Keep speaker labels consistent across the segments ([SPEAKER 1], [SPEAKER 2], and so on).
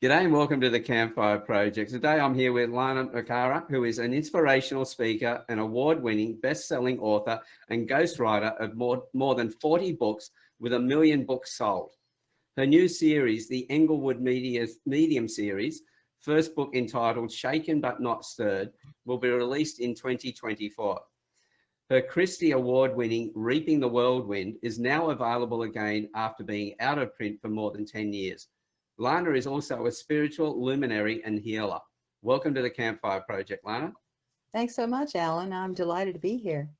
[SPEAKER 1] G'day and welcome to the Campfire Project. Today I'm here with Lana McAra, who is an inspirational speaker, an award-winning, best-selling author and ghostwriter of more than 40 books with 1 million books sold. Her new series, the Englewood Medium series, first book entitled Shaken But Not Stirred, will be released in 2024. Her Christy Award winning Reaping the Whirlwind is now available again after being out of print for more than 10 years. Lana is also a spiritual luminary and healer. Welcome to the Campfire Project, Lana.
[SPEAKER 2] Thanks so much, Alan. I'm delighted to be here.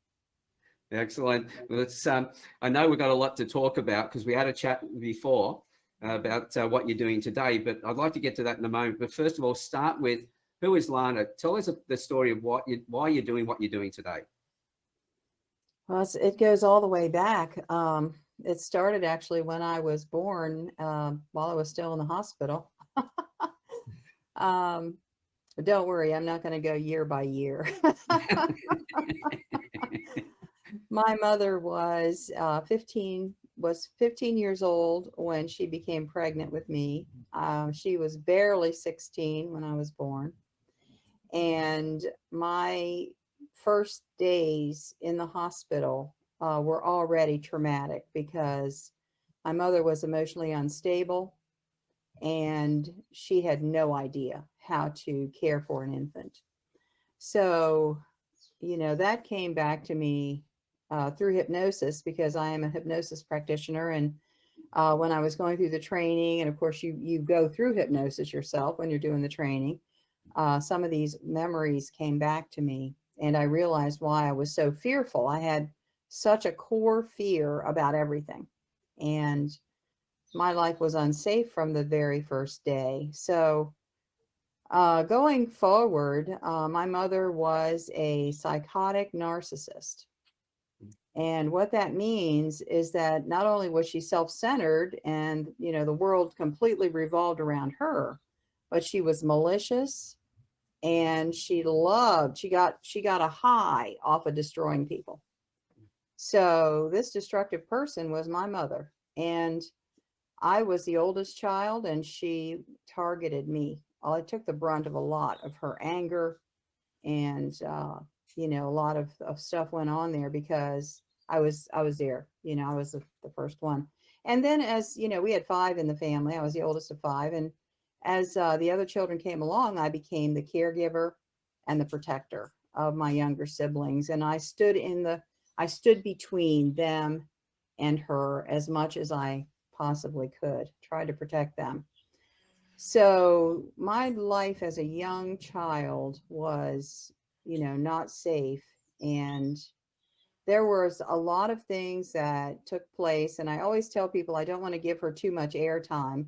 [SPEAKER 1] Excellent. Let's. I know we've got a lot to talk about because we had a chat before about what you're doing today, but I'd like to get to that in a moment. But first of all, start with, who is Lana? Tell us the story of why you're doing what you're doing today.
[SPEAKER 2] Well, it goes all the way back. It started actually when I was born, while I was still in the hospital. Don't worry, I'm not going to go year by year. My mother was 15 years old when she became pregnant with me. She was barely 16 when I was born. And my first days in the hospital were already traumatic because my mother was emotionally unstable and she had no idea how to care for an infant. So, that came back to me through hypnosis, because I am a hypnosis practitioner. And when I was going through the training, and of course you go through hypnosis yourself when you're doing the training, some of these memories came back to me, and I realized why I was so fearful. I had such a core fear about everything, and my life was unsafe from the very first day. So going forward, my mother was a psychotic narcissist. And what that means is that not only was she self-centered and, the world completely revolved around her, but she was malicious, and she got a high off of destroying people. So this destructive person was my mother, and I was the oldest child, and she targeted me. I took the brunt of a lot of her anger, and a lot of stuff went on there because I was there. I was the first one. And then, as we had 5 in the family. I was the oldest of 5, and as the other children came along, I became the caregiver and the protector of my younger siblings, and I stood between them and her as much as I possibly could, try to protect them. So my life as a young child was, not safe. And there was a lot of things that took place. And I always tell people I don't want to give her too much airtime.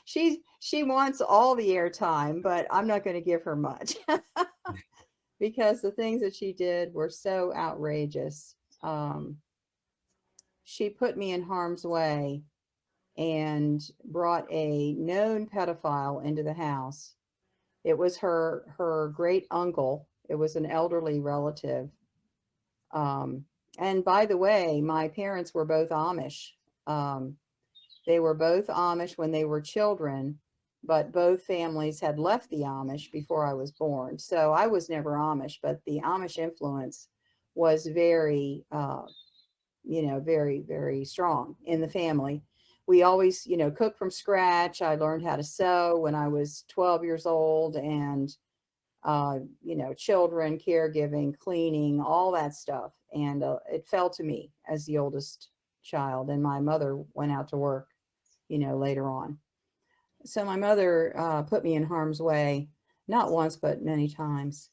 [SPEAKER 2] She wants all the airtime, but I'm not going to give her much because the things that she did were so outrageous. She put me in harm's way and brought a known pedophile into the house. It was her great uncle. It was an elderly relative. And by the way, my parents were both Amish. They were both Amish when they were children, but both families had left the Amish before I was born. So I was never Amish, but the Amish influence was very, very, very strong in the family. We always, cook from scratch. I learned how to sew when I was 12 years old, and, children, caregiving, cleaning, all that stuff. And it fell to me as the oldest child, and my mother went out to work, later on. So my mother put me in harm's way, not once, but many times.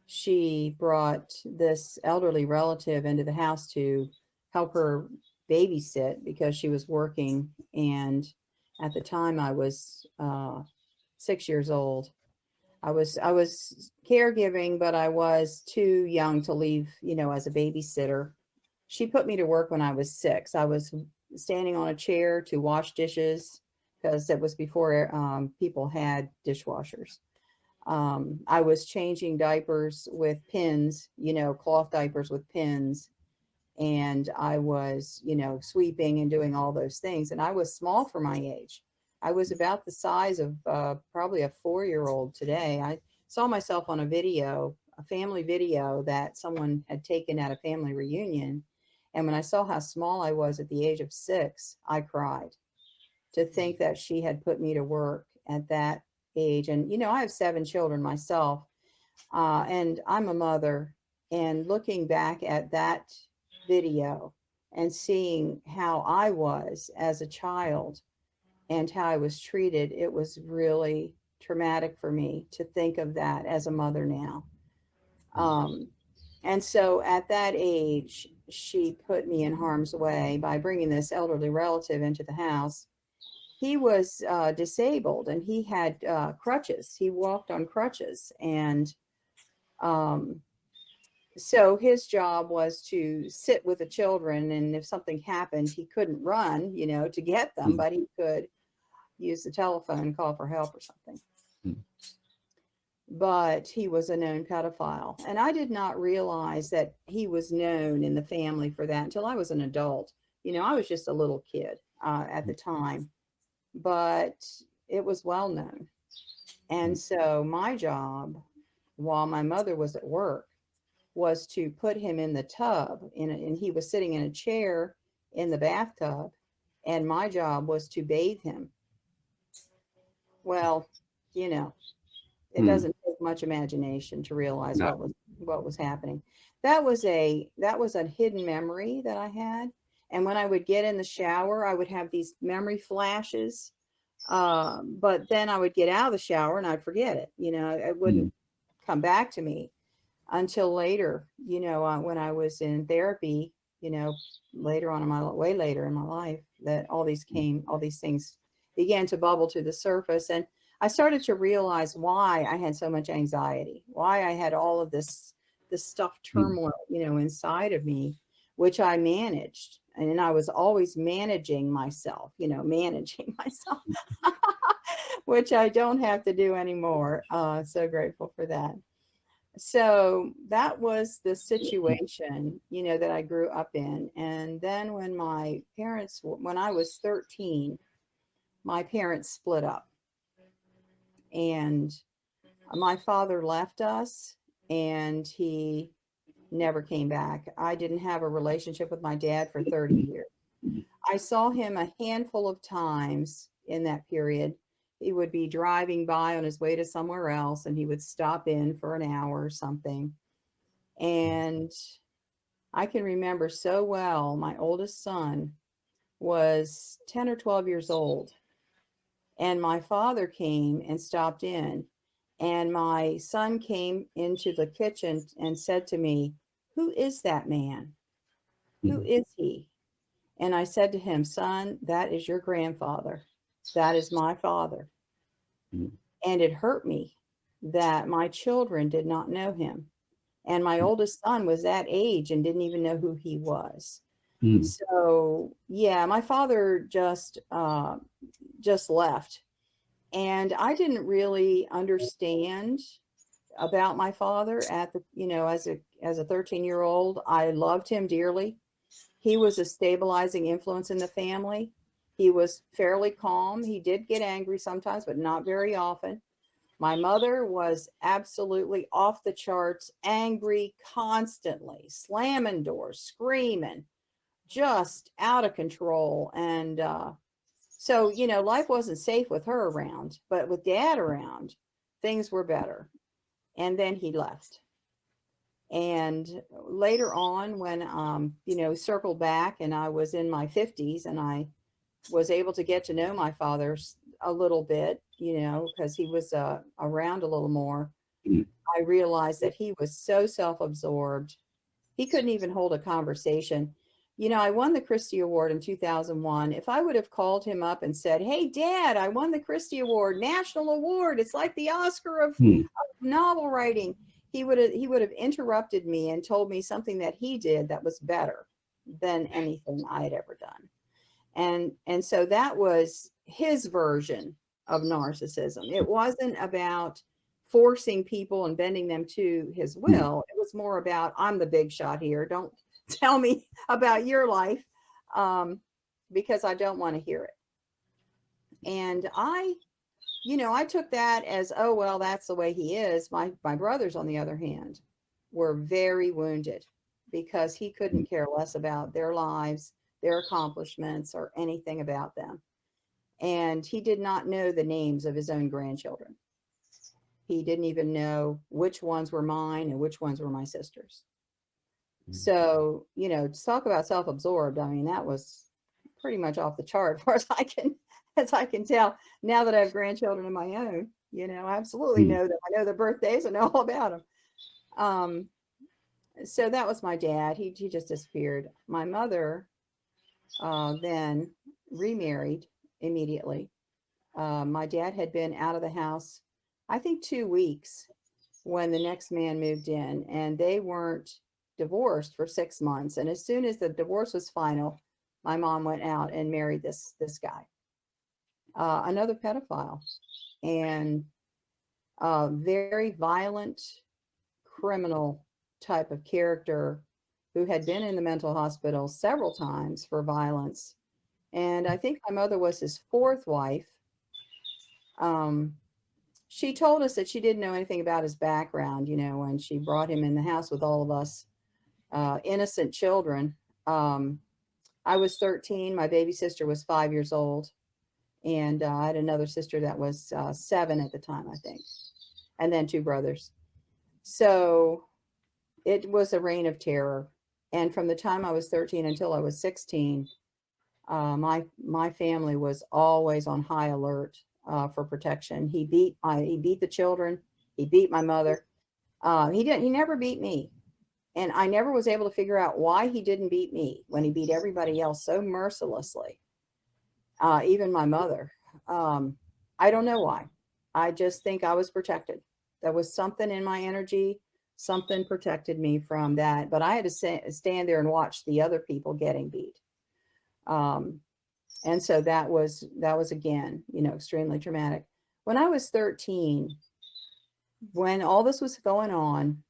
[SPEAKER 2] She brought this elderly relative into the house to help her babysit because she was working. And at the time I was 6 years old. I was caregiving, but I was too young to leave, as a babysitter. She put me to work when I was 6. I was standing on a chair to wash dishes because it was before people had dishwashers. I was changing diapers with pins, cloth diapers with pins. and I was, sweeping and doing all those things. And I was small for my age. I was about the size of probably a 4-year-old today. I saw myself on a family video that someone had taken at a family reunion. And when I saw how small I was at the age of 6, I cried to think that she had put me to work at that age. And, I have 7 children myself, and I'm a mother. And looking back at that video and seeing how I was as a child and how I was treated, it was really traumatic for me to think of that as a mother now. And so at that age, she put me in harm's way by bringing this elderly relative into the house. He was disabled, and he had crutches. He walked on crutches. And so his job was to sit with the children. And if something happened, he couldn't run, to get them, but he could use the telephone and call for help or something. But he was a known pedophile. And I did not realize that he was known in the family for that until I was an adult. I was just a little kid at the time, but it was well known. And so my job, while my mother was at work, was to put him in the tub, and he was sitting in a chair in the bathtub, and my job was to bathe him. Well, it doesn't take much imagination to realize what was happening. That was a hidden memory that I had. And when I would get in the shower, I would have these memory flashes. But then I would get out of the shower and I'd forget it. It wouldn't come back to me until later, when I was in therapy, later on way later in my life, that all these things began to bubble to the surface. And I started to realize why I had so much anxiety, why I had all of this stuff, turmoil, inside of me, which I managed. And I was always managing myself, which I don't have to do anymore. So grateful for that. So that was the situation, that I grew up in. And then when I was 13, my parents split up. And my father left us, and he never came back. I didn't have a relationship with my dad for 30 years. I saw him a handful of times in that period. He would be driving by on his way to somewhere else, and he would stop in for an hour or something. And I can remember so well, my oldest son was 10 or 12 years old. And my father came and stopped in, and my son came into the kitchen and said to me, "Who is that man? Who is he?" And I said to him, "Son, that is your grandfather. That is my father." And it hurt me that my children did not know him. And my oldest son was that age and didn't even know who he was. So yeah, my father just left, and I didn't really understand about my father at the, as a 13-year-old. I loved him dearly. He was a stabilizing influence in the family. He was fairly calm. He did get angry sometimes, but not very often. My mother was absolutely off the charts, angry constantly, slamming doors, screaming, just out of control. And so, life wasn't safe with her around, but with Dad around, things were better. And then he left. And later on, when, circled back and I was in my 50s, and I was able to get to know my father a little bit, because he was around a little more, I realized that he was so self-absorbed. He couldn't even hold a conversation. I won the Christy Award in 2001. If I would have called him up and said, "Hey, Dad, I won the Christy Award, national award. It's like the Oscar of novel writing," he would have interrupted me and told me something that he did that was better than anything I had ever done. And so that was his version of narcissism. It wasn't about forcing people and bending them to his will. It was more about, I'm the big shot here. Don't tell me about your life, because I don't want to hear it. And I took that as, oh, well, that's the way he is. My brothers, on the other hand, were very wounded because he couldn't care less about their lives, their accomplishments, or anything about them. And he did not know the names of his own grandchildren. He didn't even know which ones were mine and which ones were my sister's. So, to talk about self-absorbed, I mean, that was pretty much off the chart as far as I can tell. Now that I have grandchildren of my own, I absolutely know them. I know their birthdays. I know all about them. So that was my dad. He just disappeared. My mother then remarried immediately. My dad had been out of the house, I think, 2 weeks when the next man moved in, and they weren't divorced for 6 months. And as soon as the divorce was final, my mom went out and married this guy, another pedophile, and very violent criminal type of character who had been in the mental hospital several times for violence. And I think my mother was his 4th wife. She told us that she didn't know anything about his background, when she brought him in the house with all of us innocent children. I was 13. My baby sister was 5 years old. And I had another sister that was 7 at the time, I think. And then 2 brothers. So it was a reign of terror. And from the time I was 13 until I was 16, my family was always on high alert for protection. He beat the children. He beat my mother. He never beat me. And I never was able to figure out why he didn't beat me when he beat everybody else so mercilessly. Even my mother. I don't know why. I just think I was protected. There was something in my energy. Something protected me from that. But I had to stand there and watch the other people getting beat. And so that was again, extremely traumatic. When I was 13, when all this was going on,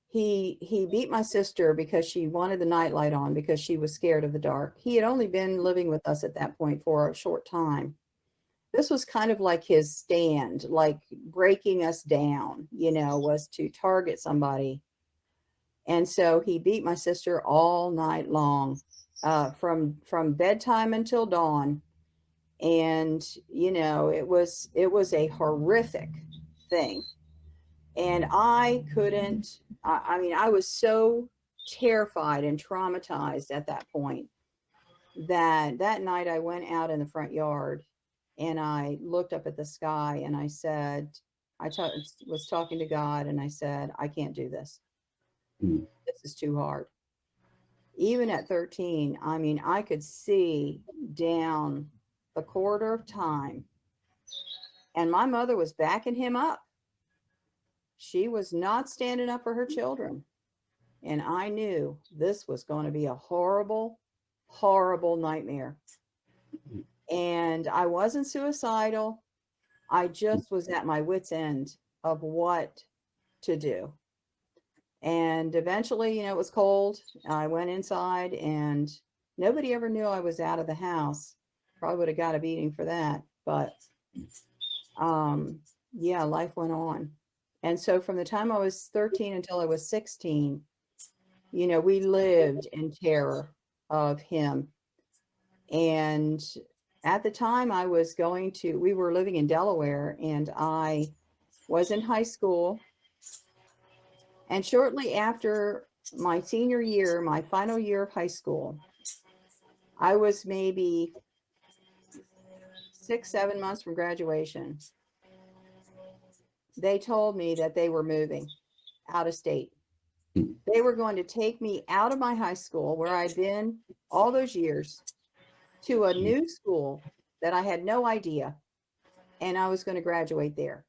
[SPEAKER 2] he beat my sister because she wanted the nightlight on because she was scared of the dark. He had only been living with us at that point for a short time. This was kind of like his stand, like breaking us down, was to target somebody. And so he beat my sister all night long, from bedtime until dawn. And, it was a horrific thing. And I couldn't, I was so terrified and traumatized at that point that night I went out in the front yard and I looked up at the sky and I said, was talking to God and I said, I can't do this. This is too hard. Even at 13, I could see down the corridor of time, and my mother was backing him up. She was not standing up for her children. And I knew this was going to be a horrible, horrible nightmare. And I wasn't suicidal. I just was at my wit's end of what to do. And eventually, it was cold. I went inside and nobody ever knew I was out of the house. Probably would have got a beating for that. But yeah, life went on. And so from the time I was 13 until I was 16, we lived in terror of him. And at the time we were living in Delaware, and I was in high school. And shortly after my senior year, my final year of high school, I was maybe 6-7 months from graduation. They told me that they were moving out of state. They were going to take me out of my high school where I'd been all those years to a new school that I had no idea. And I was going to graduate there.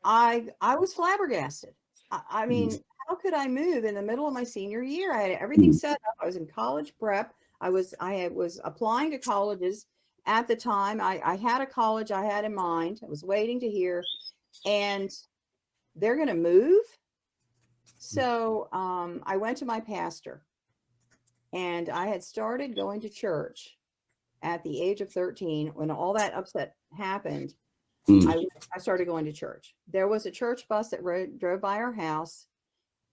[SPEAKER 2] I was flabbergasted. I mean, how could I move in the middle of my senior year? I had everything set up. I was in college prep. I was applying to colleges at the time. I had a college I had in mind. I was waiting to hear, and they're going to move. So I went to my pastor, and I had started going to church at the age of 13. When all that upset happened,
[SPEAKER 1] Mm.
[SPEAKER 2] I started going to church. There was a church bus that drove by our house.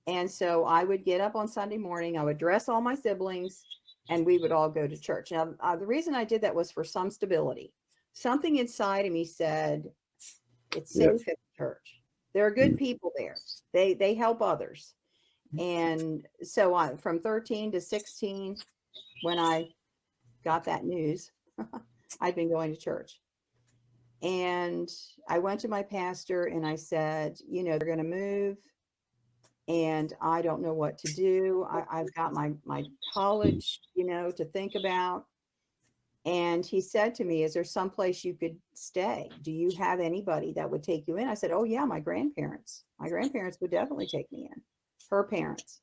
[SPEAKER 2] And so I would get up on Sunday morning, I would dress all my siblings, and we would all go to church. Now, the reason I did that was for some stability. Something inside of me said, it's
[SPEAKER 1] Yeah.
[SPEAKER 2] safe at church. There are good people there. They help others. And so from 13 to 16, when I got that news, I'd been going to church. And I went to my pastor and I said, you know, they're going to move and I don't know what to do. I've got my college, you know, to think about. And he said to me, is there some place you could stay? Do you have anybody that would take you in? I said, oh yeah, my grandparents. My grandparents would definitely take me in, her parents.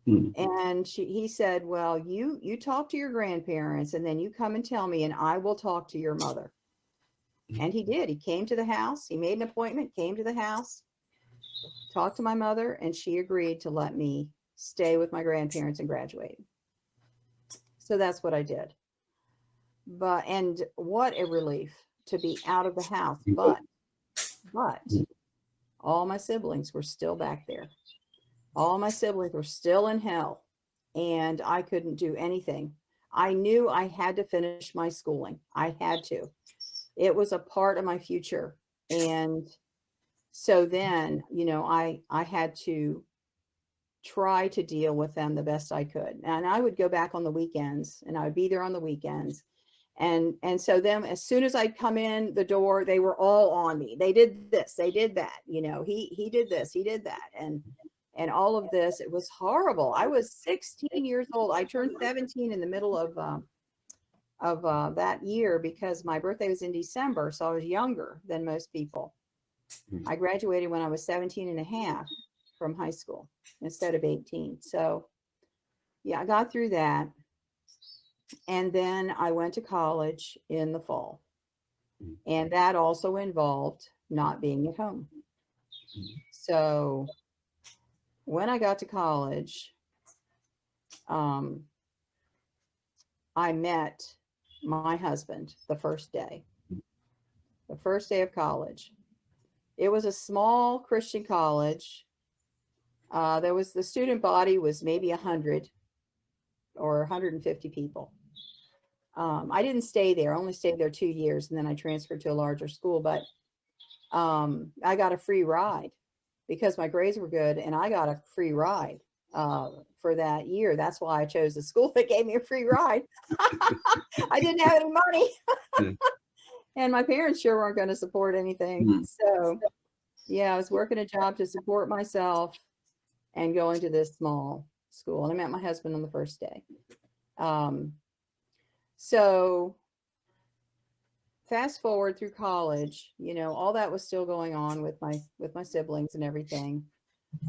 [SPEAKER 2] And he said, well, you talk to your grandparents and then you come and tell me and I will talk to your mother. And he did. He came to the house. He made an appointment, came to the house, talked to my mother, and she agreed to let me stay with my grandparents and graduate. So that's what I did. And what a relief to be out of the house. But all my siblings were still back there. All my siblings were still in hell, and I couldn't do anything. I knew I had to finish my schooling. I had to. It was a part of my future. And so then, you know, I had to try to deal with them the best I could. And I would go back on the weekends and I would be there on the weekends. And so then as soon as I'd come in the door, they were all on me. They did this, they did that, you know, he did this, he did that. And all of this, it was horrible. I was 16 years old. I turned 17 in the middle of that year because my birthday was in December. So I was younger than most people. I graduated when I was 17 and a half from high school instead of 18. So yeah, I got through that. And then I went to college in the fall. And that also involved not being at home. So when I got to college, I met my husband the first day of college. It was a small Christian college. The student body was maybe 100 or 150 people. I didn't stay there. I only stayed there 2 years, and then I transferred to a larger school. But I got a free ride because my grades were good, and I got a free ride for that year. That's why I chose the school that gave me a free ride. I didn't have any money. And my parents sure weren't going to support anything. So yeah, I was working a job to support myself and going to this small school. And I met my husband on the first day. So fast forward through college, you know, all that was still going on with my siblings and everything.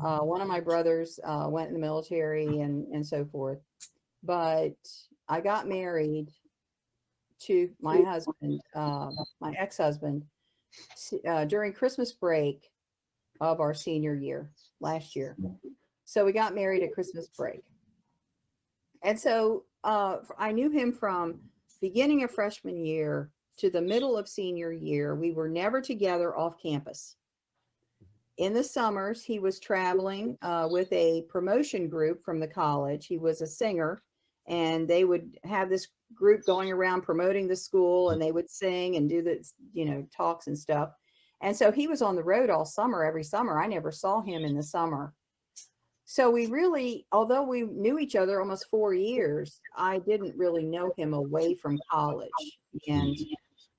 [SPEAKER 2] One of my brothers went in the military and so forth. But I got married to my husband, my ex-husband, during Christmas break of our senior year last year. So we got married at Christmas break. And so I knew him from beginning of freshman year to the middle of senior year. We were never together off campus. In the summers, he was traveling with a promotion group from the college. He was a singer, and they would have this group going around promoting the school, and they would sing and do the, you know, talks and stuff. And so he was on the road all summer, every summer. I never saw him in the summer. So we really, although we knew each other almost 4 years, I didn't really know him away from college. And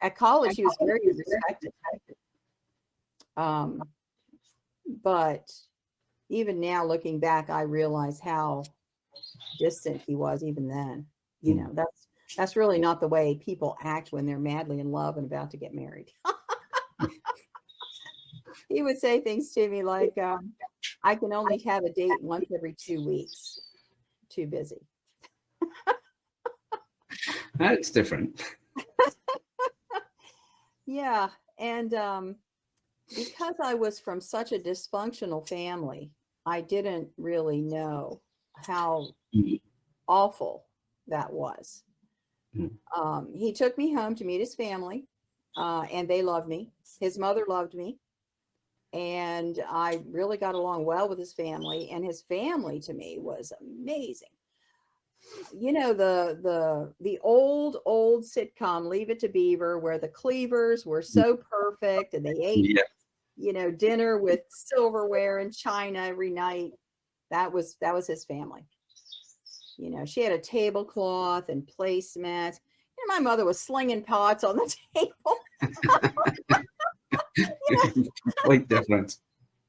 [SPEAKER 2] at college, he was very respected. But even now, looking back, I realize how distant he was even then. You know, that's really not the way people act when they're madly in love and about to get married. He would say things to me like, I can only have a date once every 2 weeks. Too busy.
[SPEAKER 1] That's different.
[SPEAKER 2] Yeah. And because I was from such a dysfunctional family, I didn't really know how
[SPEAKER 1] Mm.
[SPEAKER 2] awful that was.
[SPEAKER 1] Mm.
[SPEAKER 2] He took me home to meet his family, and they loved me. His mother loved me, and I really got along well with his family. And his family to me was amazing. You know, the old sitcom Leave It to Beaver, where the Cleavers were so perfect and they ate,
[SPEAKER 1] Yeah.
[SPEAKER 2] you know, dinner with silverware and china every night. That was his family. You know, she had a tablecloth and placemats. And my mother was slinging pots on the table.
[SPEAKER 1] Complete difference.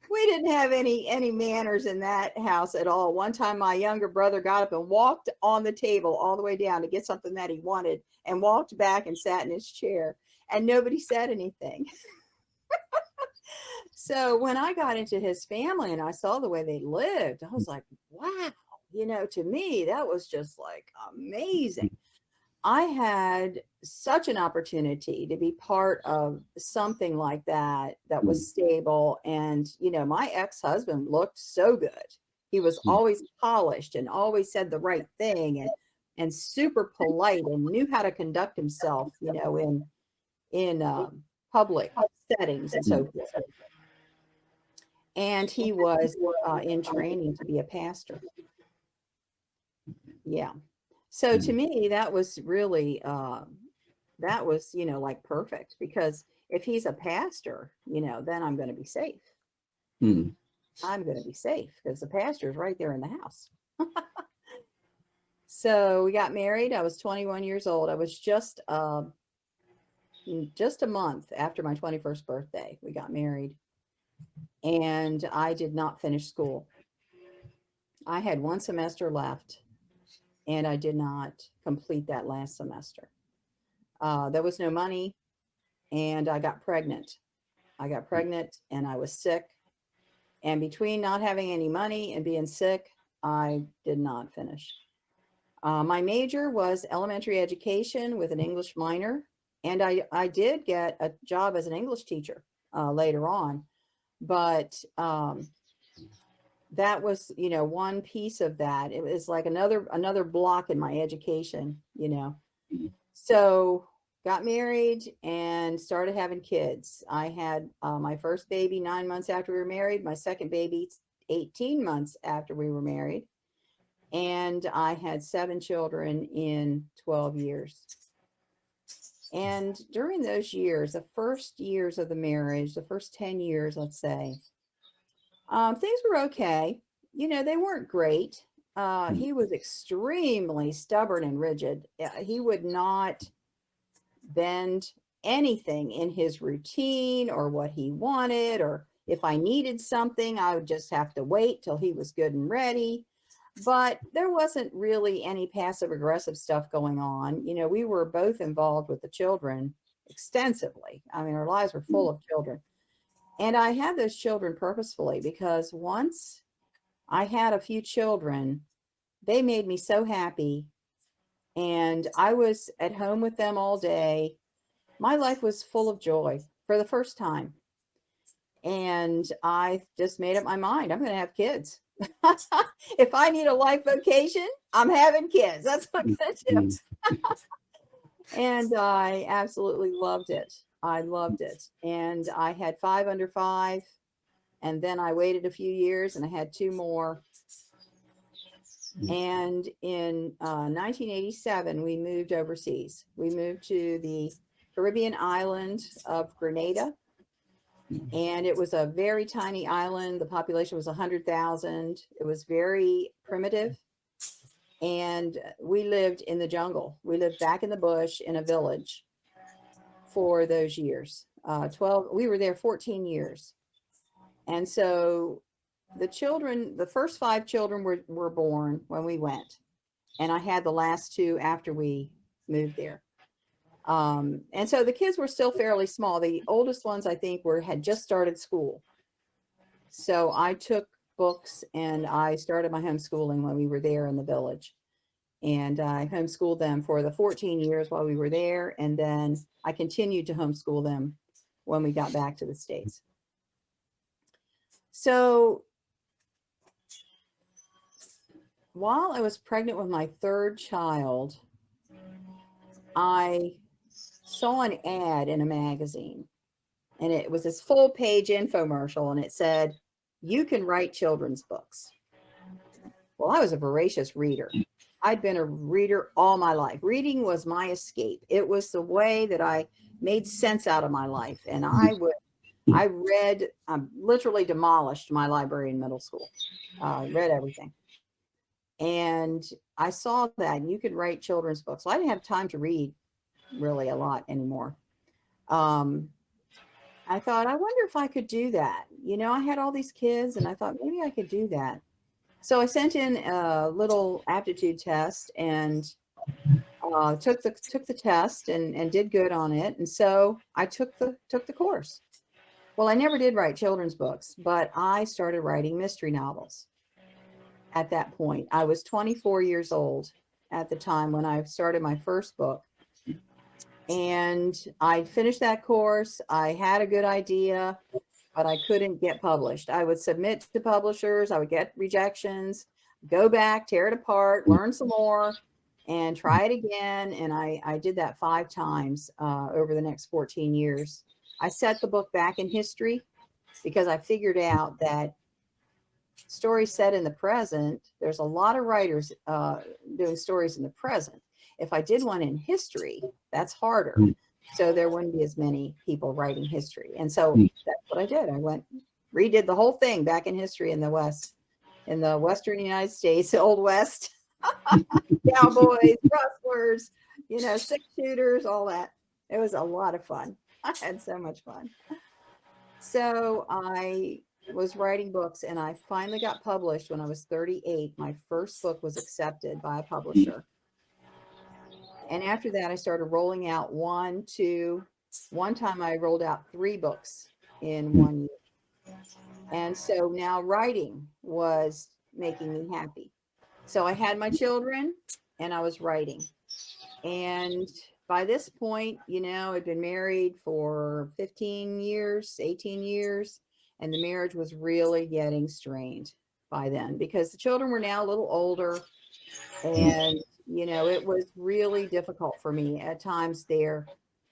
[SPEAKER 2] We didn't have any manners in that house at all. One time my younger brother got up and walked on the table all the way down to get something that he wanted, and walked back and sat in his chair, and nobody said anything. So when I got into his family and I saw the way they lived, I was like, wow, you know, to me, that was just like amazing. I had such an opportunity to be part of something like that that was stable. And, you know, my ex-husband looked so good. He was always polished and always said the right thing, and super polite, and knew how to conduct himself, you know, in public settings and so forth. And he was in training to be a pastor. Yeah. So to me, that was really, that was, you know, like perfect, because if he's a pastor, you know, then I'm going to be safe.
[SPEAKER 1] Mm.
[SPEAKER 2] I'm going to be safe because the pastor is right there in the house. So we got married. I was 21 years old. I was just a month after my 21st birthday. We got married, and I did not finish school. I had one semester left, and I did not complete that last semester. There was no money, and I got pregnant. And I was sick. And between not having any money and being sick, I did not finish. My major was elementary education with an English minor. And I did get a job as an English teacher later on. But that was, you know, one piece of that. It was like another block in my education, you know. So got married and started having kids. I had my first baby 9 months after we were married, my second baby 18 months after we were married. And I had 7 children in 12 years. And during those years, the first years of the marriage, the first 10 years, let's say, things were okay. You know, they weren't great. He was extremely stubborn and rigid. He would not bend anything in his routine or what he wanted, or if I needed something, I would just have to wait till he was good and ready. But there wasn't really any passive aggressive stuff going on. You know, we were both involved with the children extensively. I mean, our lives were full of children. And I had those children purposefully, because once I had a few children, they made me so happy. And I was at home with them all day. My life was full of joy for the first time. And I just made up my mind, I'm going to have kids. If I need a life vocation, I'm having kids. That's what I'm going to do. And I absolutely loved it. I loved it. And I had 5 under 5. And then I waited a few years and I had 2 more. And in 1987, we moved overseas. We moved to the Caribbean island of Grenada. And it was a very tiny island. The population was 100,000. It was very primitive. And we lived in the jungle. We lived back in the bush in a village for those years. 12, we were there 14 years. And so the children, the first 5 children were born when we went. And I had the last 2 after we moved there. And so the kids were still fairly small. The oldest ones, I think, had just started school. So I took books and I started my homeschooling when we were there in the village. And I homeschooled them for the 14 years while we were there. And then I continued to homeschool them when we got back to the States. So while I was pregnant with my third child, I saw an ad in a magazine, and it was this full page infomercial, and it said, "You can write children's books." Well, I was a voracious reader. I'd been a reader all my life. Reading was my escape. It was the way that I made sense out of my life. And I read, literally demolished my library in middle school. Read everything. And I saw that you could write children's books. Well, I didn't have time to read really a lot anymore. I thought, I wonder if I could do that. I had all these kids, and I thought maybe I could do that. So I sent in a little aptitude test and took the test and did good on it. And so I took the course. Well, I never did write children's books, but I started writing mystery novels. At that point, I was 24 years old at the time when I started my first book. And I finished that course. I had a good idea, but I couldn't get published. I would submit to publishers. I would get rejections, go back, tear it apart, learn some more, and try it again. And I did that 5 times over the next 14 years. I set the book back in history because I figured out that stories set in the present, there's a lot of writers doing stories in the present. If I did one in history, that's harder. So there wouldn't be as many people writing history. And so that's what I did. I redid the whole thing back in history in the West, in the Western United States, Old West, cowboys, rustlers, 6-shooters, all that. It was a lot of fun. I had so much fun. So I was writing books, and I finally got published when I was 38. My first book was accepted by a publisher. And after that, I started rolling out one time I rolled out 3 books in 1 year. And so now writing was making me happy. So I had my children and I was writing. And by this point, I'd been married for 15 years, 18 years, and the marriage was really getting strained by then because the children were now a little older, and it was really difficult for me at times there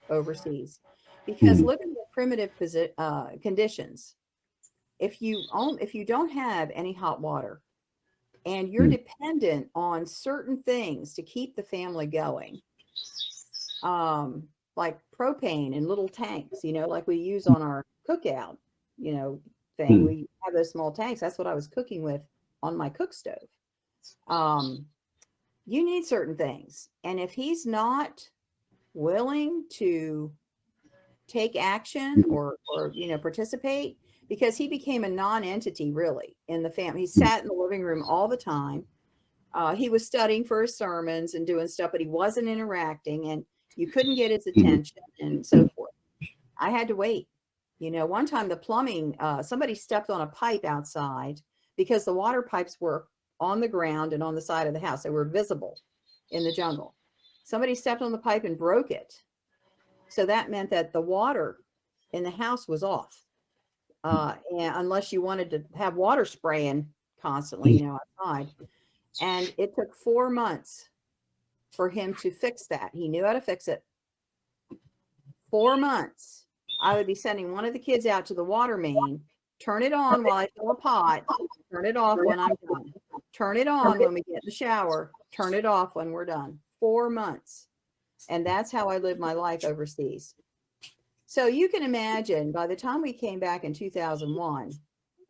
[SPEAKER 2] overseas because living in primitive conditions, if you don't have any hot water and you're dependent on certain things to keep the family going, like propane in little tanks, like we use on our cookout, thing. We have those small tanks. That's what I was cooking with on my cook stove. You need certain things. And if he's not willing to take action or participate, because he became a non-entity really in the family. He sat in the living room all the time. He was studying for his sermons and doing stuff, but he wasn't interacting, and you couldn't get his attention and so forth. I had to wait. One time the plumbing, somebody stepped on a pipe outside because the water pipes were on the ground and on the side of the house. They were visible in the jungle. Somebody stepped on the pipe and broke it. So that meant that the water in the house was off. And unless you wanted to have water spraying constantly, outside. And it took 4 months for him to fix that. He knew how to fix it. 4 months. I would be sending one of the kids out to the water main, turn it on while I fill a pot, turn it off when I'm done, turn it on when we get in the shower, turn it off when we're done. 4 months. And that's how I lived my life overseas. So you can imagine by the time we came back in 2001,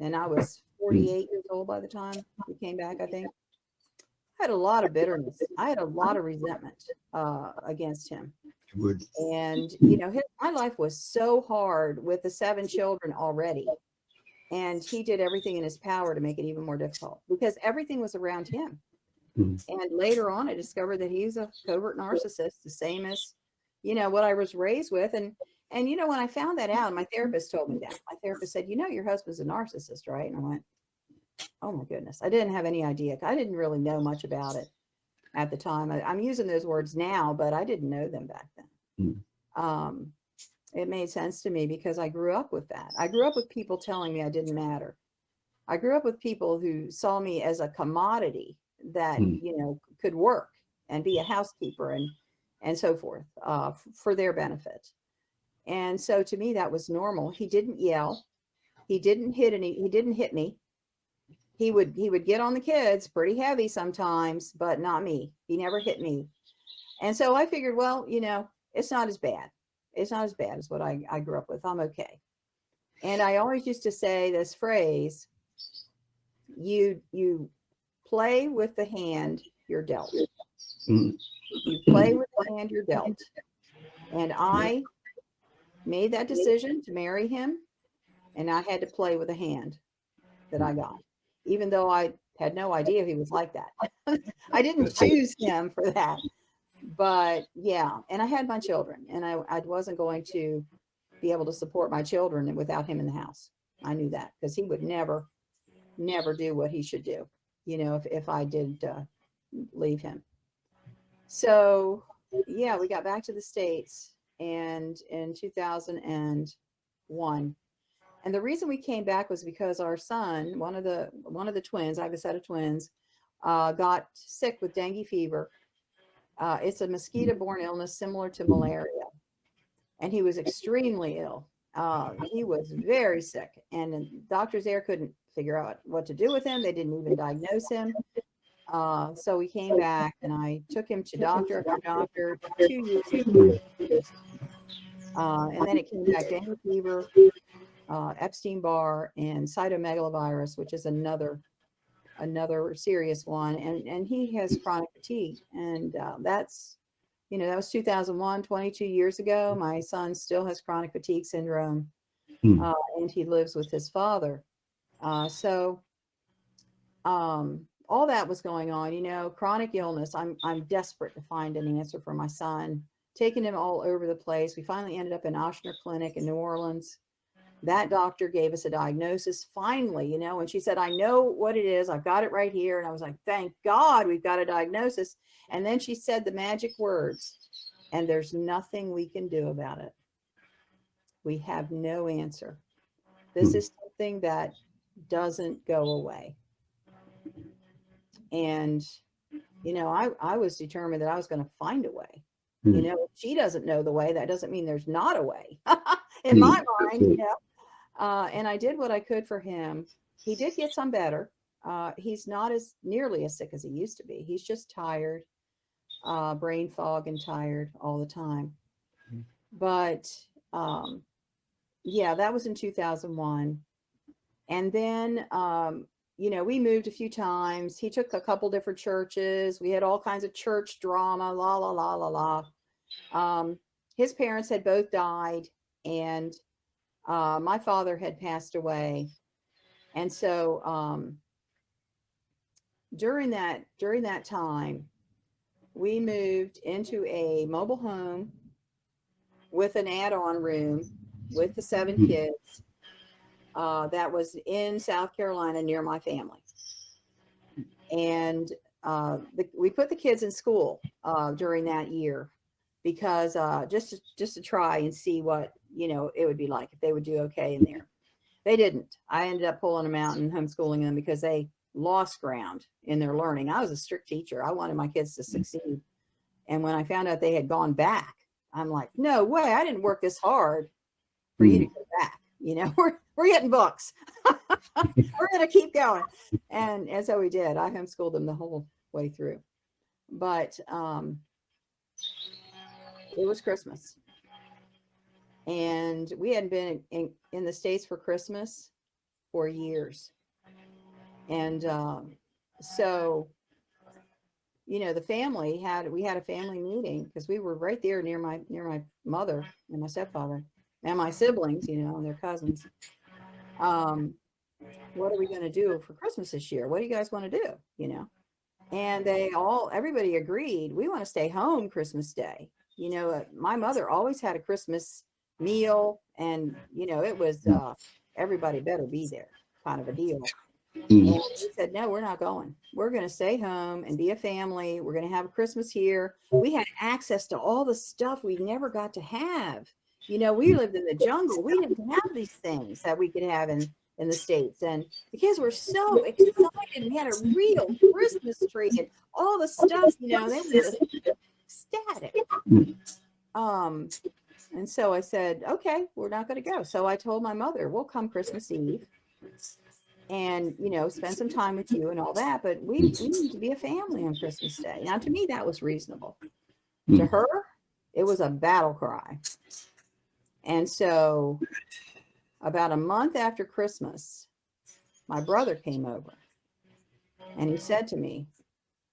[SPEAKER 2] and I was 48 years old by the time we came back, I think, I had a lot of bitterness. I had a lot of resentment against him. And, my life was so hard with the 7 children already. And he did everything in his power to make it even more difficult because everything was around him. And later on, I discovered that he's a covert narcissist, the same as, what I was raised with. And when I found that out, my therapist told me that. My therapist said, your husband's a narcissist, right? And I went, oh my goodness. I didn't have any idea. I didn't really know much about it at the time. I'm using those words now, but I didn't know them back then. It made sense to me because I grew up with that. I grew up with people telling me I didn't matter. I grew up with people who saw me as a commodity that, could work and be a housekeeper and so forth, for their benefit. And so to me, that was normal. He didn't yell. He didn't hit me. He would get on the kids pretty heavy sometimes, but not me. He never hit me. And so I figured, well, it's not as bad. It's not as bad as what I grew up with. I'm okay. And I always used to say this phrase, you play with the hand you're dealt. You play with the hand you're dealt. And I made that decision to marry him, and I had to play with the hand that I got, even though I had no idea he was like that. I didn't choose him for that. But yeah, and I had my children, and I wasn't going to be able to support my children without him in the house. I knew that, because he would never do what he should do, if I did leave him. So yeah, we got back to the States, and in 2001, and the reason we came back was because our son, one of the twins, I have a set of twins, got sick with dengue fever. It's a mosquito-borne illness similar to malaria. And he was extremely ill. He was very sick. And the doctors there couldn't figure out what to do with him. They didn't even diagnose him. So we came back, and I took him to doctor after doctor, 2 years. And then it came back, dengue fever, Epstein-Barr, and cytomegalovirus, which is another serious one. And he has chronic fatigue. And that's, that was 2001, 22 years ago. My son still has chronic fatigue syndrome, and he lives with his father. So all that was going on, chronic illness. I'm desperate to find an answer for my son, taking him all over the place. We finally ended up in Ochsner Clinic in New Orleans. That doctor gave us a diagnosis finally, and she said, I know what it is. I've got it right here. And I was like, thank God we've got a diagnosis. And then she said the magic words, and there's nothing we can do about it. We have no answer. This is something that doesn't go away. And, I was determined that I was going to find a way. If she doesn't know the way, that doesn't mean there's not a way in my mind, and I did what I could for him. He did get some better. He's not nearly as sick as he used to be. He's just tired, brain fog and tired all the time. But yeah, that was in 2001. And then, we moved a few times. He took a couple different churches. We had all kinds of church drama, la, la, la, la, la. His parents had both died, and my father had passed away. And so during that time, we moved into a mobile home with an add-on room with the 7 kids that was in South Carolina near my family. And we put the kids in school during that year because just to try and see what, it would be like, if they would do okay in there. They didn't. I ended up pulling them out and homeschooling them because they lost ground in their learning. I was a strict teacher. I wanted my kids to succeed. And when I found out they had gone back, I'm like, no way, I didn't work this hard for you to go back. We're getting books. We're going to keep going. And so we did. I homeschooled them the whole way through. But it was Christmas. And we hadn't been in the States for Christmas for years. And so, the family we had a family meeting because we were right there near my mother and my stepfather and my siblings, and their cousins. What are we going to do for Christmas this year? What do you guys want to do? And everybody agreed, we want to stay home Christmas Day. My mother always had a Christmas meal, and it was everybody better be there kind of a deal. And we said, no, we're not going. We're going to stay home and be a family. We're going to have Christmas here. We had access to all the stuff we never got to have. We lived in the jungle. We didn't have these things that we could have in the States. And the kids were so excited. We had a real Christmas tree and all the stuff, you know, they were just ecstatic. And so I said, okay, we're not going to go. So I told my mother, we'll come Christmas Eve and, you know, spend some time with you and all that. But we need to be a family on Christmas Day. Now, to me, that was reasonable. To her, it was a battle cry. And so about a month after Christmas, my brother came over and he said to me,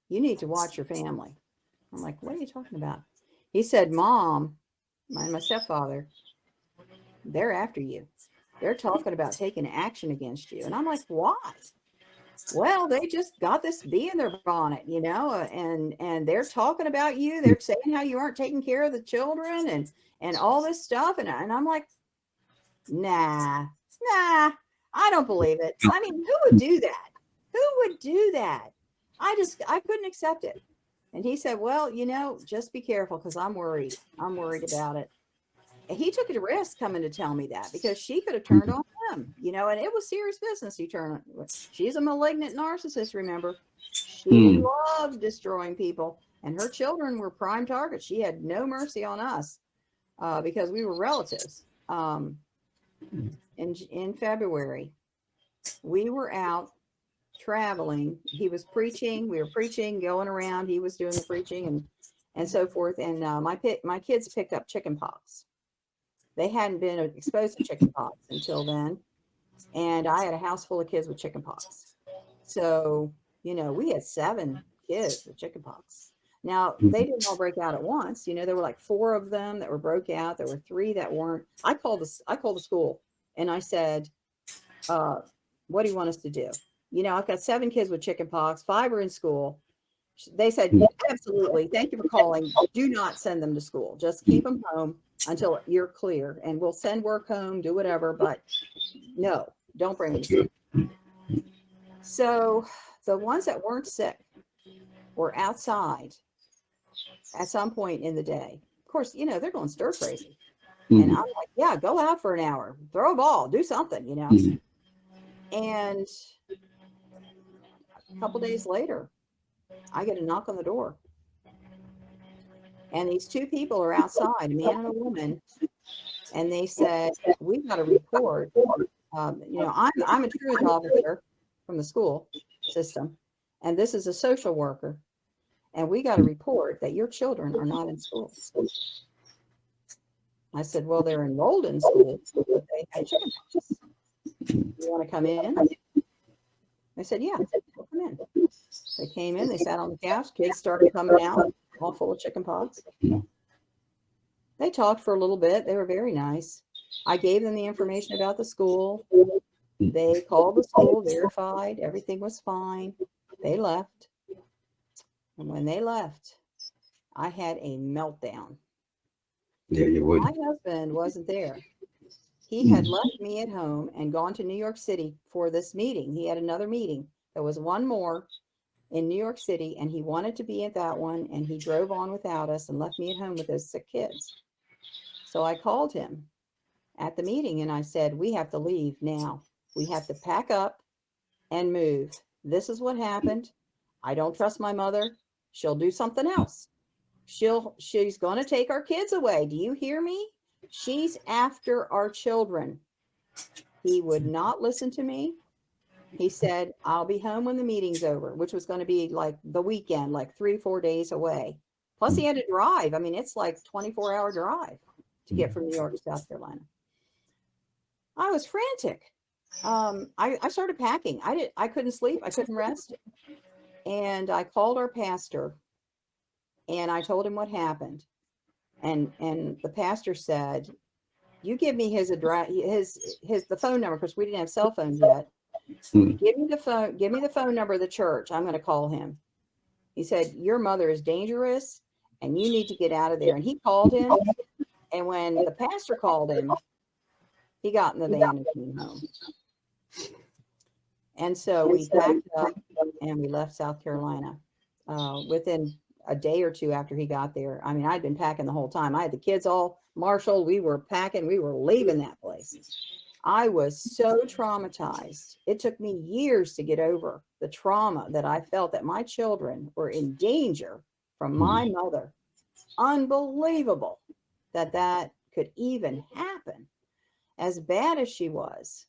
[SPEAKER 2] you need to watch your family. I'm like, what are you talking about? He said, Mom, my stepfather, they're after you. They're talking about taking action against you. And I'm like, why? Well, they just got this bee in their bonnet, you know, and they're talking about you. They're saying how you aren't taking care of the children and all this stuff. And I'm like, nah, I don't believe it. I mean, who would do that? Who would do that? I couldn't accept it. And he said, well, you know, just be careful because I'm worried. I'm worried about it. And he took a risk coming to tell me that because she could have turned on him, you know, and it was serious business. She's a malignant narcissist, remember? She loved destroying people and her children were prime targets. She had no mercy on us because we were relatives. In February, we were out traveling. He was preaching. We were preaching, going around. He was doing the preaching and so forth. And my kids picked up chicken pox. They hadn't been exposed to chicken pox until then. And I had a house full of kids with chicken pox. So, you know, we had 7 kids with chicken pox. Now, they didn't all break out at once. You know, there were like 4 of them that were broke out. There were 3 that weren't. I called the school and I said, what do you want us to do? You know, I've got 7 kids with chicken pox, 5 are in school. They said, absolutely. Thank you for calling. Do not send them to school. Just keep them home until you're clear and we'll send work home, do whatever, but no, don't bring them to school. So the ones that weren't sick were outside at some point in the day. Of course, you know, they're going stir crazy. And I'm like, yeah, go out for an hour, throw a ball, do something, you know. And a couple days later, I get a knock on the door. And these 2 people are outside, a man and a woman. And they said, we've got a report. You know, I'm a truth officer from the school system. And this is a social worker. And we got a report that your children are not in school. I said, well, they're enrolled in school, but they had chicken pox. You want to come in? They said, yeah, we'll come in. They came in, they sat on the couch, kids started coming out, all full of chicken pox. They talked for a little bit. They were very nice. I gave them the information about the school. They called the school, verified, everything was fine. They left. And when they left, I had a meltdown.
[SPEAKER 1] Yeah, you would.
[SPEAKER 2] My husband wasn't there. He had left me at home and gone to New York City for this meeting. He had another meeting. There was one more in New York City, and he wanted to be at that one, and he drove on without us and left me at home with those sick kids. So I called him at the meeting, and I said, we have to leave now. We have to pack up and move. This is what happened. I don't trust my mother. She'll do something else. She's going to take our kids away. Do you hear me? She's after our children. He would not listen to me. He said, I'll be home when the meeting's over, which was going to be like the weekend, like 3-4 days away. Plus he had to drive. I mean, it's like 24-hour drive to get from New York to South Carolina. I was frantic. I started packing. I couldn't sleep. I couldn't rest. And I called our pastor and I told him what happened. And the pastor said, you give me his address, the phone number, because we didn't have cell phones yet. Give me the phone number of the church. I'm going to call him. He said, your mother is dangerous and you need to get out of there. And he called him. And when the pastor called him, he got in the van and came home. And so we packed up and we left South Carolina within a day or 2 after he got there. I mean, I'd been packing the whole time. I had the kids all marshaled. We were packing. We were leaving that place. I was so traumatized. It took me years to get over the trauma that I felt that my children were in danger from my mother. Unbelievable that that could even happen, as bad as she was.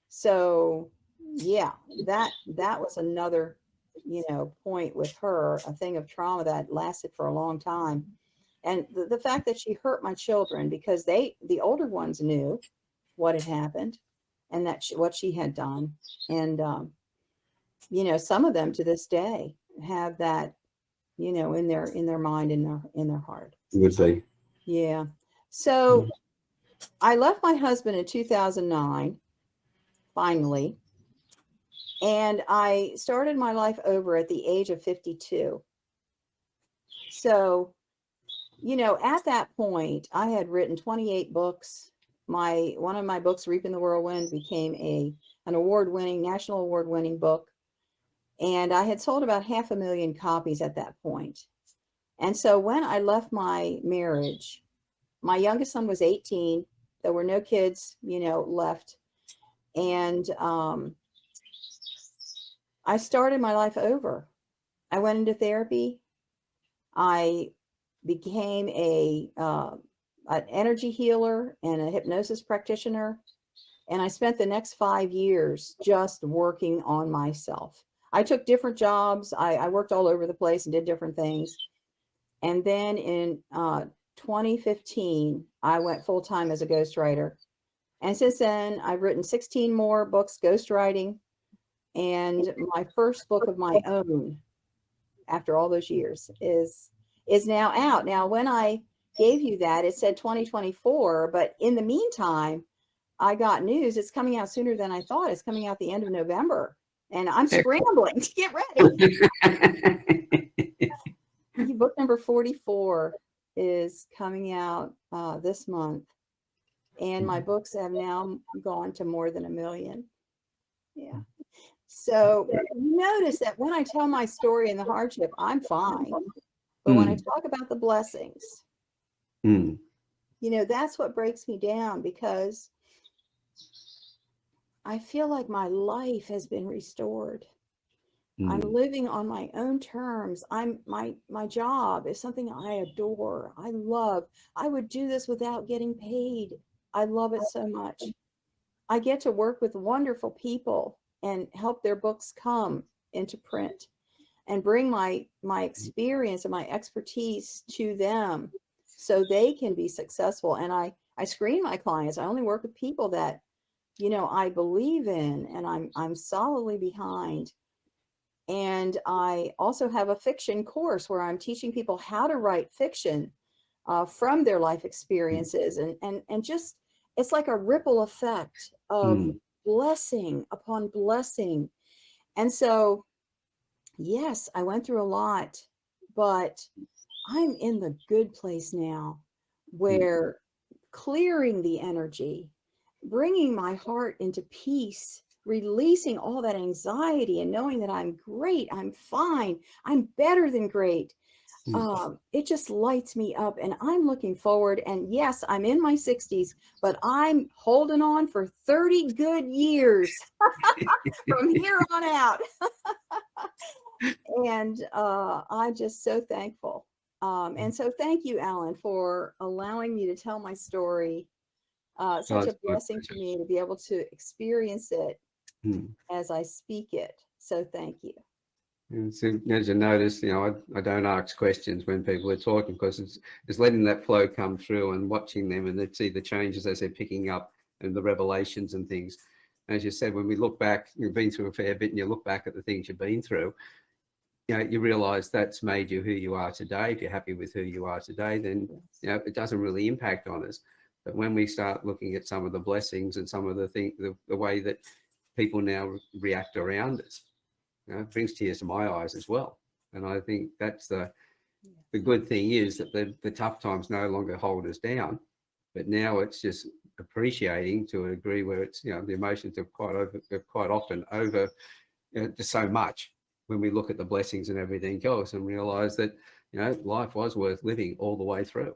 [SPEAKER 2] So yeah, that was another, point with her, a thing of trauma that lasted for a long time. And the fact that she hurt my children, because the older ones knew what had happened and that what she had done. And, some of them to this day have that, in their mind, in their heart.
[SPEAKER 1] Would be.
[SPEAKER 2] Yeah. So I left my husband in 2009, finally, and I started my life over at the age of 52. So, at that point, I had written 28 books. One of my books, Reaping the Whirlwind, became an award-winning, national award-winning book. And I had sold about 500,000 copies at that point. And so when I left my marriage, my youngest son was 18. There were no kids, left. And I started my life over. I went into therapy. I became an energy healer and a hypnosis practitioner. And I spent the next 5 years just working on myself. I took different jobs. I worked all over the place and did different things. And then in 2015, I went full-time as a ghostwriter. And since then, I've written 16 more books ghostwriting. And my first book of my own, after all those years, is now out. Now, when I gave you that, it said 2024. But in the meantime, I got news. It's coming out sooner than I thought. It's coming out the end of November. And I'm scrambling to get ready. Book number 44 is coming out this month. And my books have now gone to more than 1 million. Yeah. So notice that when I tell my story and the hardship, I'm fine. But when I talk about the blessings, that's what breaks me down, because I feel like my life has been restored. I'm living on my own terms. My job is something I adore. I love. I would do this without getting paid. I love it so much. I get to work with wonderful people and help their books come into print and bring my experience and my expertise to them so they can be successful. And I screen my clients. I only work with people that, I believe in and I'm solidly behind. And I also have a fiction course where I'm teaching people how to write fiction from their life experiences. And just, it's like a ripple effect of blessing upon blessing. And so, yes, I went through a lot, but I'm in the good place now where clearing the energy, bringing my heart into peace, releasing all that anxiety and knowing that I'm great, I'm fine, I'm better than great. It just lights me up, and I'm looking forward. And yes, I'm in my 60s, but I'm holding on for 30 good years from here on out. And I'm just so thankful. And so thank you, Alan, for allowing me to tell my story. Such a blessing to me to be able to experience it as I speak it. So thank you.
[SPEAKER 1] And so, as you notice, I don't ask questions when people are talking, because it's letting that flow come through and watching them and see the changes as they're picking up and the revelations and things. As you said, when we look back, you've been through a fair bit and you look back at the things you've been through, you realize that's made you who you are today. If you're happy with who you are today, then, it doesn't really impact on us. But when we start looking at some of the blessings and some of the things, the way that people now react around us, it brings tears to my eyes as well. And I think that's the good thing, is that the tough times no longer hold us down, but now it's just appreciating to a degree where it's, the emotions are quite often over just so much when we look at the blessings and everything else and realize that, life was worth living all the way through.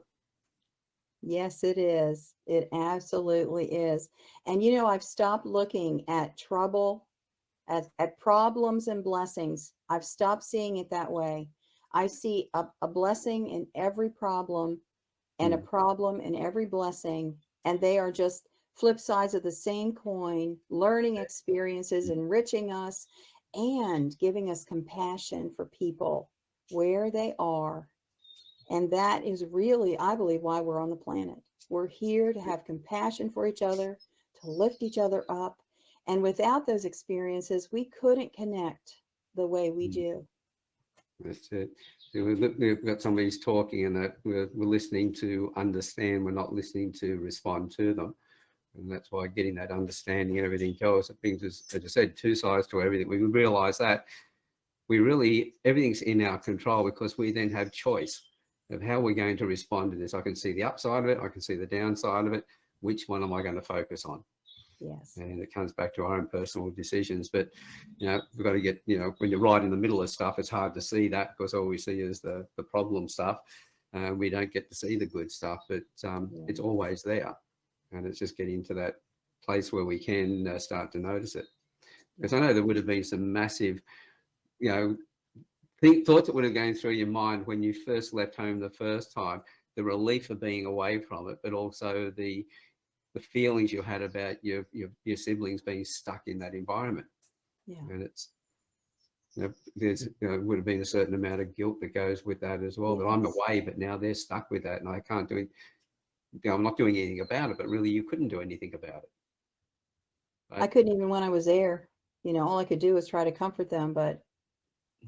[SPEAKER 2] Yes, it is. It absolutely is. And I've stopped looking at trouble, at problems and blessings. I've stopped seeing it that way. I see a blessing in every problem and a
[SPEAKER 1] Mm.
[SPEAKER 2] problem in every blessing. And they are just flip sides of the same coin, learning experiences,
[SPEAKER 1] Mm.
[SPEAKER 2] enriching us, and giving us compassion for people where they are. And that is really, I believe, why we're on the planet. We're here to have compassion for each other, to lift each other up. And without those experiences, we couldn't connect the way we
[SPEAKER 1] Mm.
[SPEAKER 2] do.
[SPEAKER 1] That's it. So we've got somebody who's talking, and that we're listening to understand. We're not listening to respond to them. And that's why getting that understanding and everything else, it brings us, as I said, two sides to everything. We realize that everything's in our control, because we then have choice of how we're going to respond to this. I can see the upside of it. I can see the downside of it. Which one am I going to focus on?
[SPEAKER 2] Yes.
[SPEAKER 1] And it comes back to our own personal decisions. But, we've got to get, when you're right in the middle of stuff, it's hard to see that, because all we see is the problem stuff. We don't get to see the good stuff, but it's always there. And it's just getting to that place where we can start to notice it. Because I know there would have been some massive, thoughts that would have gone through your mind when you first left home the first time, the relief of being away from it, but also the feelings you had about your siblings being stuck in that environment.
[SPEAKER 2] Yeah.
[SPEAKER 1] And it's, there's would have been a certain amount of guilt that goes with that as well. That I'm
[SPEAKER 2] Yes.
[SPEAKER 1] away, but now they're stuck with that, and I can't do it. I'm not doing anything about it, but really you couldn't do anything about it.
[SPEAKER 2] I couldn't even when I was there. All I could do was try to comfort them, but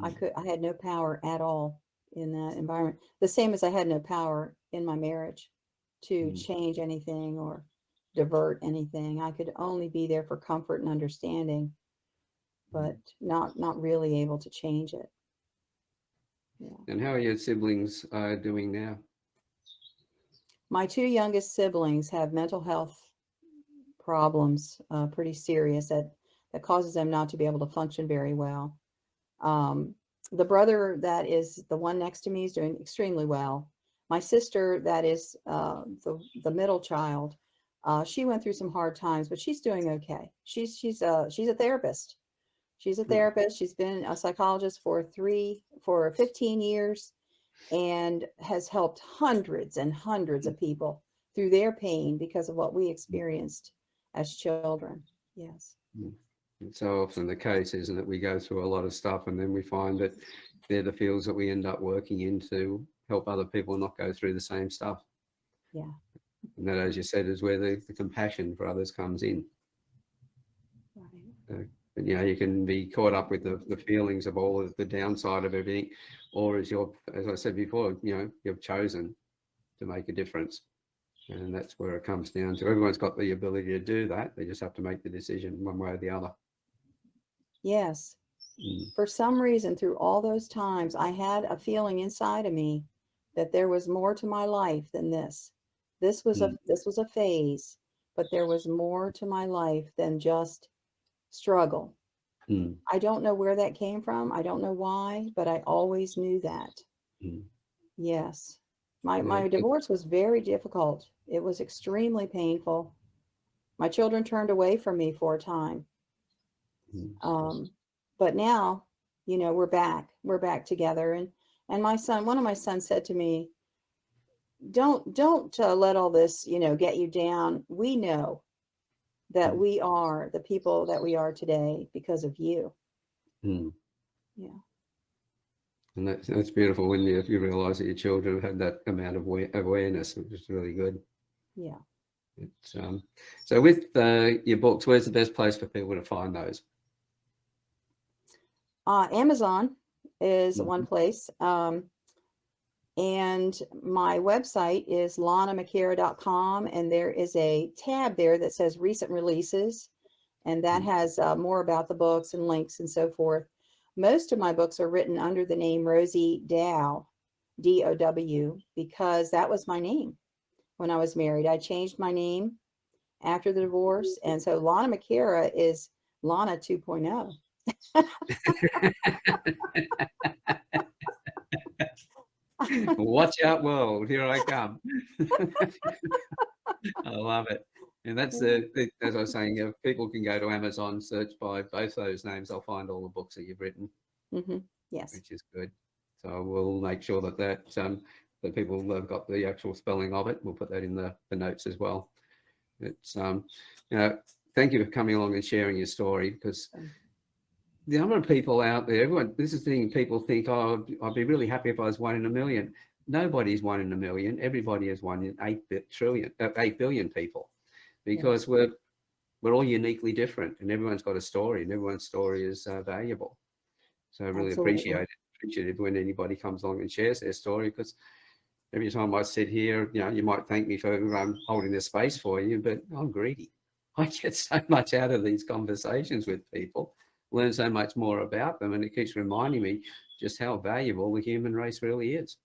[SPEAKER 1] Mm.
[SPEAKER 2] I had no power at all in that environment. The same as I had no power in my marriage to
[SPEAKER 1] Mm.
[SPEAKER 2] change anything or divert anything. I could only be there for comfort and understanding, but not really able to change it. Yeah.
[SPEAKER 1] And how are your siblings doing now?
[SPEAKER 2] My two youngest siblings have mental health problems, pretty serious, that causes them not to be able to function very well. Um, the brother that is the one next to me is doing extremely well. My sister, that is the middle child, she went through some hard times, but she's doing okay. She's a therapist. She's a
[SPEAKER 1] Mm.
[SPEAKER 2] therapist. She's been a psychologist for 15 years, and has helped hundreds and hundreds of people through their pain because of what we experienced as children. Yes.
[SPEAKER 1] Mm. It's so often the case, isn't it? We go through a lot of stuff, and then we find that they're the fields that we end up working in to help other people not go through the same stuff.
[SPEAKER 2] Yeah.
[SPEAKER 1] And that, as you said, is where the compassion for others comes in.
[SPEAKER 2] Right.
[SPEAKER 1] And you can be caught up with the feelings of all of the downside of everything, or as I said before, you've chosen to make a difference. And that's where it comes down to. Everyone's got the ability to do that. They just have to make the decision one way or the other.
[SPEAKER 2] Yes.
[SPEAKER 1] Mm.
[SPEAKER 2] For some reason, through all those times, I had a feeling inside of me that there was more to my life than this.
[SPEAKER 1] Mm.
[SPEAKER 2] This was a phase, but there was more to my life than just struggle.
[SPEAKER 1] Mm.
[SPEAKER 2] I don't know where that came from. I don't know why, but I always knew that.
[SPEAKER 1] Mm.
[SPEAKER 2] Yes.
[SPEAKER 1] Yeah.
[SPEAKER 2] My divorce was very difficult. It was extremely painful. My children turned away from me for a time.
[SPEAKER 1] Mm.
[SPEAKER 2] But now, we're back. We're back together. And one of my sons said to me, don't let all this, get you down. We know that we are the people that we are today because of you.
[SPEAKER 1] Mm.
[SPEAKER 2] Yeah.
[SPEAKER 1] And that's beautiful when you realise that your children have had that amount of awareness, which is really good.
[SPEAKER 2] Yeah.
[SPEAKER 1] It's, so with your books, where's the best place for people to find those?
[SPEAKER 2] Amazon is
[SPEAKER 1] Mhm.
[SPEAKER 2] one place. And my website is lanamcara.com, and there is a tab there that says recent releases, and that has more about the books and links and so forth. Most of my books are written under the name Rosie Dow, Dow, because that was my name when I was married. I changed my name after the divorce, and so Lana McAra is Lana 2.0.
[SPEAKER 1] Watch out, world. Here I come. I love it. And that's as I was saying, if people can go to Amazon, search by both those names, they'll find all the books that you've written,
[SPEAKER 2] Yes.
[SPEAKER 1] which is good. So we'll make sure that that people have got the actual spelling of it. We'll put that in the notes as well. It's thank you for coming along and sharing your story, because the number of people out there, this is the thing, people think, oh, I'd be really happy if I was 1 in a million. Nobody's 1 in a million. Everybody is 1 in 8 billion people, because we're all uniquely different, and everyone's got a story, and everyone's story is valuable. So I really appreciate it when anybody comes along and shares their story, because every time I sit here, you might thank me for holding this space for you, but I'm greedy. I get so much out of these conversations with people, learn so much more about them, and it keeps reminding me just how valuable the human race really is.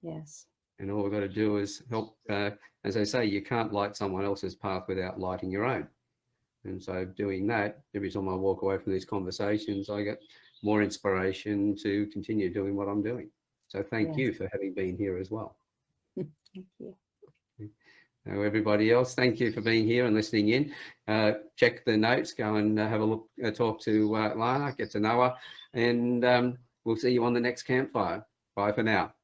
[SPEAKER 2] Yes.
[SPEAKER 1] And all we've got to do is help. As I say, you can't light someone else's path without lighting your own. And so doing that, every time I walk away from these conversations, I get more inspiration to continue doing what I'm doing. So thank you for having been here as well.
[SPEAKER 2] Thank you.
[SPEAKER 1] Now, everybody else, thank you for being here and listening in. Check the notes, go and have a look, talk to Lana, get to know her, and we'll see you on the next campfire. Bye for now.